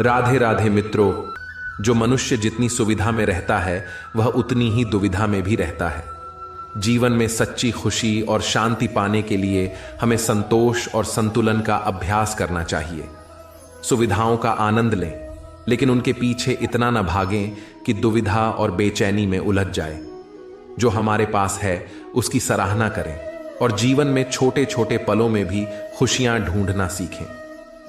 राधे राधे मित्रों। जो मनुष्य जितनी सुविधा में रहता है वह उतनी ही दुविधा में भी रहता है। जीवन में सच्ची खुशी और शांति पाने के लिए हमें संतोष और संतुलन का अभ्यास करना चाहिए। सुविधाओं का आनंद लें, लेकिन उनके पीछे इतना न भागें कि दुविधा और बेचैनी में उलझ जाए। जो हमारे पास है उसकी सराहना करें और जीवन में छोटे छोटे पलों में भी खुशियां ढूंढना सीखें।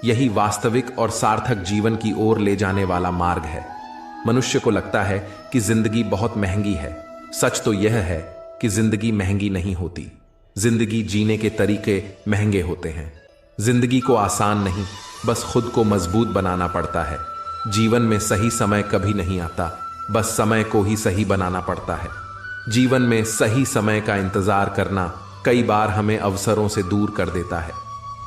यही वास्तविक और सार्थक जीवन की ओर ले जाने वाला मार्ग है। मनुष्य को लगता है कि जिंदगी बहुत महंगी है। सच तो यह है कि जिंदगी महंगी नहीं होती। जिंदगी जीने के तरीके महंगे होते हैं। जिंदगी को आसान नहीं, बस खुद को मजबूत बनाना पड़ता है। जीवन में सही समय कभी नहीं आता, बस समय को ही सही बनाना पड़ता है। जीवन में सही समय का इंतजार करना कई बार हमें अवसरों से दूर कर देता है।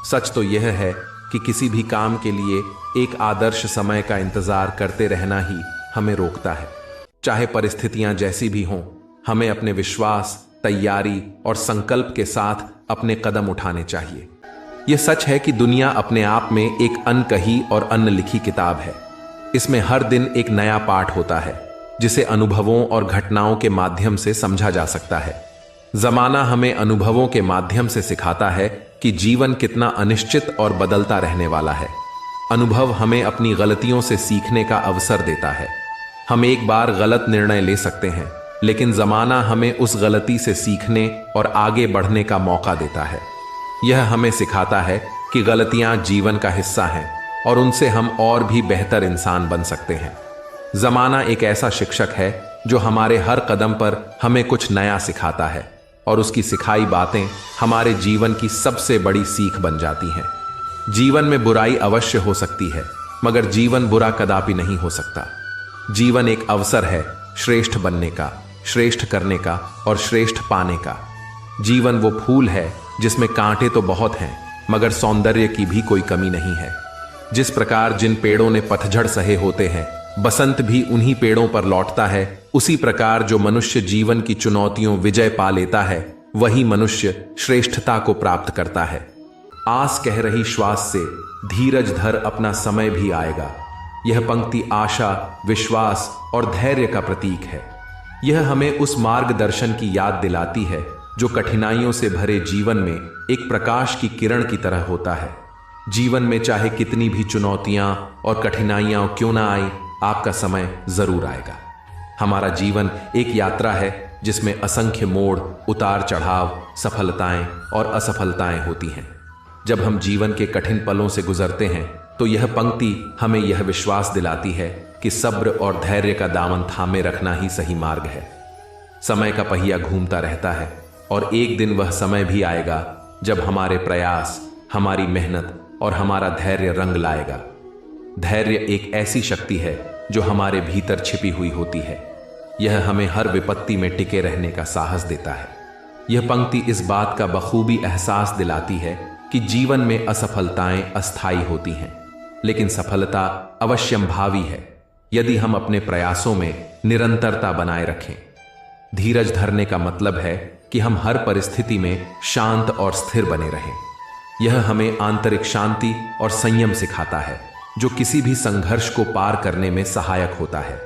सच तो यह है कि किसी भी काम के लिए एक आदर्श समय का इंतजार करते रहना ही हमें रोकता है। चाहे परिस्थितियां जैसी भी हों, हमें अपने विश्वास, तैयारी और संकल्प के साथ अपने कदम उठाने चाहिए। यह सच है कि दुनिया अपने आप में एक अनकही और अनलिखी किताब है। इसमें हर दिन एक नया पाठ होता है जिसे अनुभवों और घटनाओं के माध्यम से समझा जा सकता है। जमाना हमें अनुभवों के माध्यम से सिखाता है कि जीवन कितना अनिश्चित और बदलता रहने वाला है। अनुभव हमें अपनी गलतियों से सीखने का अवसर देता है। हम एक बार गलत निर्णय ले सकते हैं, लेकिन जमाना हमें उस गलती से सीखने और आगे बढ़ने का मौका देता है। यह हमें सिखाता है कि गलतियां जीवन का हिस्सा हैं और उनसे हम और भी बेहतर इंसान बन सकते हैं। जमाना एक ऐसा शिक्षक है जो हमारे हर कदम पर हमें कुछ नया सिखाता है और उसकी सिखाई बातें हमारे जीवन की सबसे बड़ी सीख बन जाती हैं। जीवन में बुराई अवश्य हो सकती है, मगर जीवन बुरा कदापि नहीं हो सकता। जीवन एक अवसर है श्रेष्ठ बनने का, श्रेष्ठ करने का और श्रेष्ठ पाने का। जीवन वो फूल है जिसमें कांटे तो बहुत हैं, मगर सौंदर्य की भी कोई कमी नहीं है। जिस प्रकार जिन पेड़ों ने पतझड़ सहे होते हैं, बसंत भी उन्हीं पेड़ों पर लौटता है, उसी प्रकार जो मनुष्य जीवन की चुनौतियों विजय पा लेता है, वही मनुष्य श्रेष्ठता को प्राप्त करता है। आस कह रही श्वास से धीरज धर, अपना समय भी आएगा। यह पंक्ति आशा, विश्वास और धैर्य का प्रतीक है। यह हमें उस मार्गदर्शन की याद दिलाती है जो कठिनाइयों से भरे जीवन में एक प्रकाश की किरण की तरह होता है। जीवन में चाहे कितनी भी चुनौतियां और कठिनाइयां क्यों ना आए, आपका समय जरूर आएगा। हमारा जीवन एक यात्रा है जिसमें असंख्य मोड़, उतार चढ़ाव, सफलताएं और असफलताएं होती हैं। जब हम जीवन के कठिन पलों से गुजरते हैं तो यह पंक्ति हमें यह विश्वास दिलाती है कि सब्र और धैर्य का दामन थामे रखना ही सही मार्ग है। समय का पहिया घूमता रहता है और एक दिन वह समय भी आएगा जब हमारे प्रयास, हमारी मेहनत और हमारा धैर्य रंग लाएगा। धैर्य एक ऐसी शक्ति है जो हमारे भीतर छिपी हुई होती है। यह हमें हर विपत्ति में टिके रहने का साहस देता है। यह पंक्ति इस बात का बखूबी एहसास दिलाती है कि जीवन में असफलताएं अस्थायी होती हैं, लेकिन सफलता अवश्यंभावी है यदि हम अपने प्रयासों में निरंतरता बनाए रखें। धीरज धरने का मतलब है कि हम हर परिस्थिति में शांत और स्थिर बने रहें। यह हमें आंतरिक शांति और संयम सिखाता है, जो किसी भी संघर्ष को पार करने में सहायक होता है।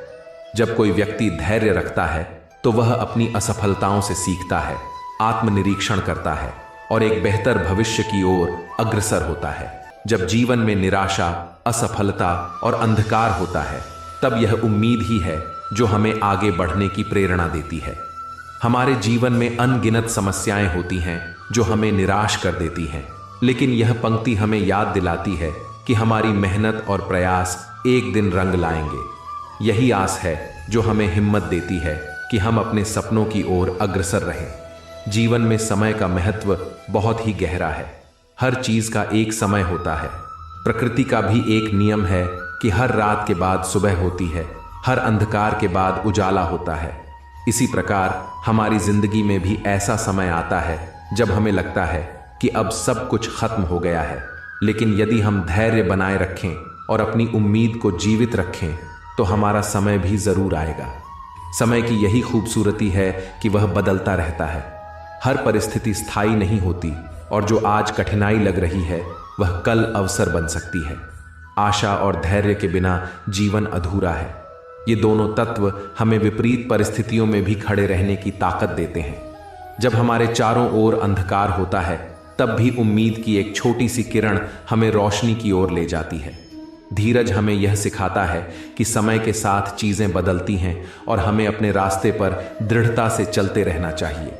जब कोई व्यक्ति धैर्य रखता है तो वह अपनी असफलताओं से सीखता है, आत्मनिरीक्षण करता है और एक बेहतर भविष्य की ओर अग्रसर होता है। जब जीवन में निराशा, असफलता और अंधकार होता है, तब यह उम्मीद ही है जो हमें आगे बढ़ने की प्रेरणा देती है। हमारे जीवन में अनगिनत समस्याएं होती हैं जो हमें निराश कर देती हैं, लेकिन यह पंक्ति हमें याद दिलाती है कि हमारी मेहनत और प्रयास एक दिन रंग लाएंगे। यही आस है जो हमें हिम्मत देती है कि हम अपने सपनों की ओर अग्रसर रहें। जीवन में समय का महत्व बहुत ही गहरा है। हर चीज का एक समय होता है। प्रकृति का भी एक नियम है कि हर रात के बाद सुबह होती है, हर अंधकार के बाद उजाला होता है। इसी प्रकार हमारी जिंदगी में भी ऐसा समय आता है जब हमें लगता है कि अब सब कुछ खत्म हो गया है, लेकिन यदि हम धैर्य बनाए रखें और अपनी उम्मीद को जीवित रखें तो हमारा समय भी जरूर आएगा। समय की यही खूबसूरती है कि वह बदलता रहता है। हर परिस्थिति स्थायी नहीं होती और जो आज कठिनाई लग रही है वह कल अवसर बन सकती है। आशा और धैर्य के बिना जीवन अधूरा है। ये दोनों तत्व हमें विपरीत परिस्थितियों में भी खड़े रहने की ताकत देते हैं। जब हमारे चारों ओर अंधकार होता है, तब भी उम्मीद की एक छोटी सी किरण हमें रोशनी की ओर ले जाती है। धीरज हमें यह सिखाता है कि समय के साथ चीजें बदलती हैं और हमें अपने रास्ते पर दृढ़ता से चलते रहना चाहिए।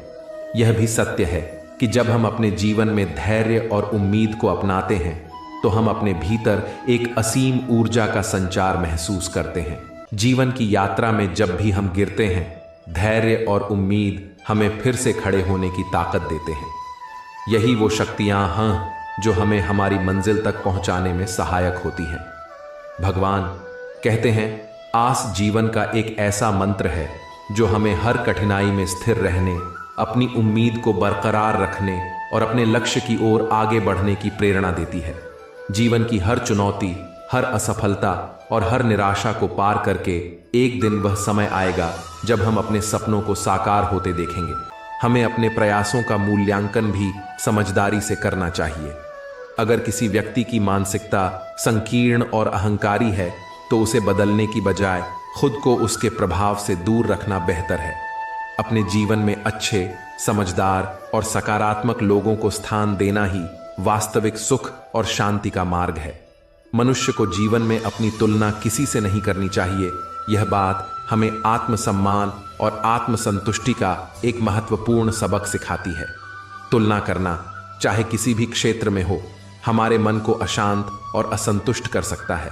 यह भी सत्य है कि जब हम अपने जीवन में धैर्य और उम्मीद को अपनाते हैं, तो हम अपने भीतर एक असीम ऊर्जा का संचार महसूस करते हैं। जीवन की यात्रा में जब भी हम गिरते हैं, धैर्य और उम्मीद हमें फिर से खड़े होने की ताकत देते हैं। यही वो शक्तियां हैं जो हमें हमारी मंजिल तक पहुंचाने में सहायक होती हैं। भगवान कहते हैं, आस जीवन का एक ऐसा मंत्र है जो हमें हर कठिनाई में स्थिर रहने, अपनी उम्मीद को बरकरार रखने और अपने लक्ष्य की ओर आगे बढ़ने की प्रेरणा देती है। जीवन की हर चुनौती, हर असफलता और हर निराशा को पार करके एक दिन वह समय आएगा जब हम अपने सपनों को साकार होते देखेंगे। हमें अपने प्रयासों का मूल्यांकन भी समझदारी से करना चाहिए। अगर किसी व्यक्ति की मानसिकता संकीर्ण और अहंकारी है, तो उसे बदलने की बजाय खुद को उसके प्रभाव से दूर रखना बेहतर है। अपने जीवन में अच्छे, समझदार और सकारात्मक लोगों को स्थान देना ही वास्तविक सुख और शांति का मार्ग है। मनुष्य को जीवन में अपनी तुलना किसी से नहीं करनी चाहिए। यह बात हमें आत्मसम्मान और आत्मसंतुष्टि का एक महत्वपूर्ण सबक सिखाती है। तुलना करना, चाहे किसी भी क्षेत्र में हो, हमारे मन को अशांत और असंतुष्ट कर सकता है।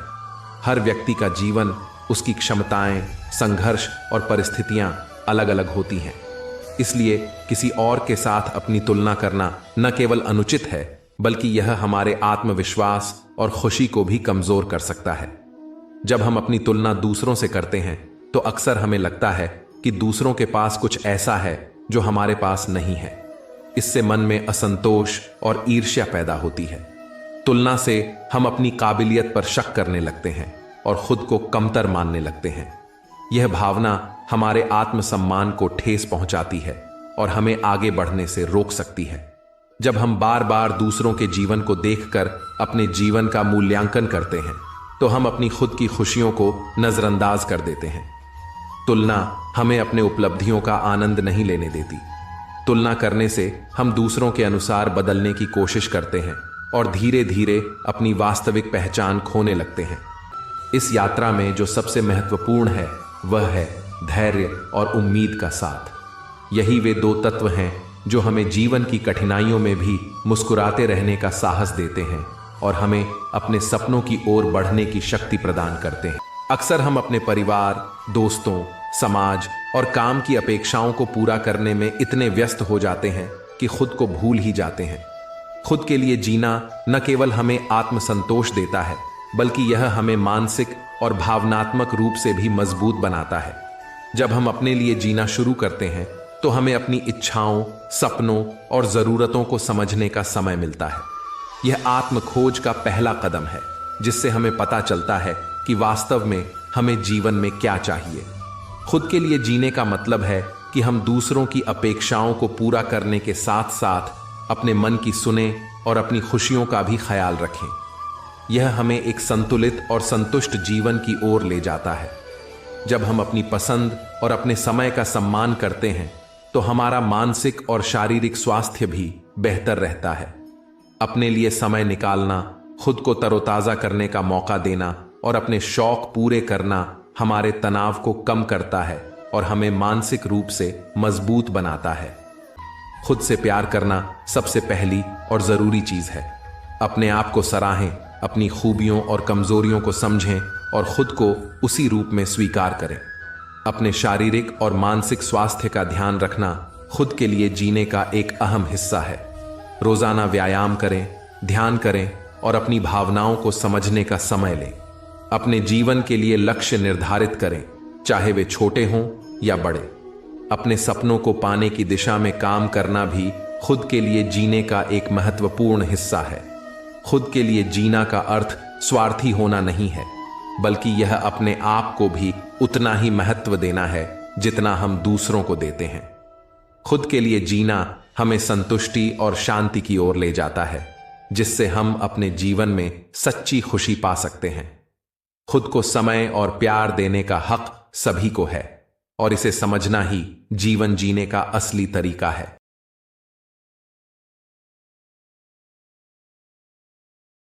हर व्यक्ति का जीवन, उसकी क्षमताएं, संघर्ष और परिस्थितियां अलग अलग होती हैं। इसलिए किसी और के साथ अपनी तुलना करना न केवल अनुचित है, बल्कि यह हमारे आत्मविश्वास और खुशी को भी कमजोर कर सकता है। जब हम अपनी तुलना दूसरों से करते हैं, तो अक्सर हमें लगता है कि दूसरों के पास कुछ ऐसा है जो हमारे पास नहीं है। इससे मन में असंतोष और ईर्ष्या पैदा होती है। तुलना से हम अपनी काबिलियत पर शक करने लगते हैं और खुद को कमतर मानने लगते हैं। यह भावना हमारे आत्मसम्मान को ठेस पहुंचाती है और हमें आगे बढ़ने से रोक सकती है। जब हम बार बार दूसरों के जीवन को देखकर अपने जीवन का मूल्यांकन करते हैं, तो हम अपनी खुद की खुशियों को नजरअंदाज कर देते हैं। तुलना हमें अपने उपलब्धियों का आनंद नहीं लेने देती। तुलना करने से हम दूसरों के अनुसार बदलने की कोशिश करते हैं और धीरे धीरे अपनी वास्तविक पहचान खोने लगते हैं। इस यात्रा में जो सबसे महत्वपूर्ण है, वह है धैर्य और उम्मीद का साथ। यही वे दो तत्व हैं जो हमें जीवन की कठिनाइयों में भी मुस्कुराते रहने का साहस देते हैं और हमें अपने सपनों की ओर बढ़ने की शक्ति प्रदान करते हैं। अक्सर हम अपने परिवार, दोस्तों, समाज और काम की अपेक्षाओं को पूरा करने में इतने व्यस्त हो जाते हैं कि खुद को भूल ही जाते हैं। खुद के लिए जीना न केवल हमें आत्मसंतोष देता है, बल्कि यह हमें मानसिक और भावनात्मक रूप से भी मजबूत बनाता है। जब हम अपने लिए जीना शुरू करते हैं, तो हमें अपनी इच्छाओं, सपनों और जरूरतों को समझने का समय मिलता है। यह आत्म खोज का पहला कदम है, जिससे हमें पता चलता है कि वास्तव में हमें जीवन में क्या चाहिए। खुद के लिए जीने का मतलब है कि हम दूसरों की अपेक्षाओं को पूरा करने के साथ साथ अपने मन की सुने और अपनी खुशियों का भी ख्याल रखें। यह हमें एक संतुलित और संतुष्ट जीवन की ओर ले जाता है। जब हम अपनी पसंद और अपने समय का सम्मान करते हैं, तो हमारा मानसिक और शारीरिक स्वास्थ्य भी बेहतर रहता है। अपने लिए समय निकालना, खुद को तरोताजा करने का मौका देना और अपने शौक पूरे करना हमारे तनाव को कम करता है और हमें मानसिक रूप से मजबूत बनाता है। खुद से प्यार करना सबसे पहली और जरूरी चीज है। अपने आप को सराहें, अपनी खूबियों और कमजोरियों को समझें और खुद को उसी रूप में स्वीकार करें। अपने शारीरिक और मानसिक स्वास्थ्य का ध्यान रखना खुद के लिए जीने का एक अहम हिस्सा है। रोजाना व्यायाम करें, ध्यान करें और अपनी भावनाओं को समझने का समय लें। अपने जीवन के लिए लक्ष्य निर्धारित करें, चाहे वे छोटे हों या बड़े। अपने सपनों को पाने की दिशा में काम करना भी खुद के लिए जीने का एक महत्वपूर्ण हिस्सा है। खुद के लिए जीना का अर्थ स्वार्थी होना नहीं है, बल्कि यह अपने आप को भी उतना ही महत्व देना है जितना हम दूसरों को देते हैं। खुद के लिए जीना हमें संतुष्टि और शांति की ओर ले जाता है। जिससे हम अपने जीवन में सच्ची खुशी पा सकते हैं। खुद को समय और प्यार देने का हक सभी को है और इसे समझना ही जीवन जीने का असली तरीका है।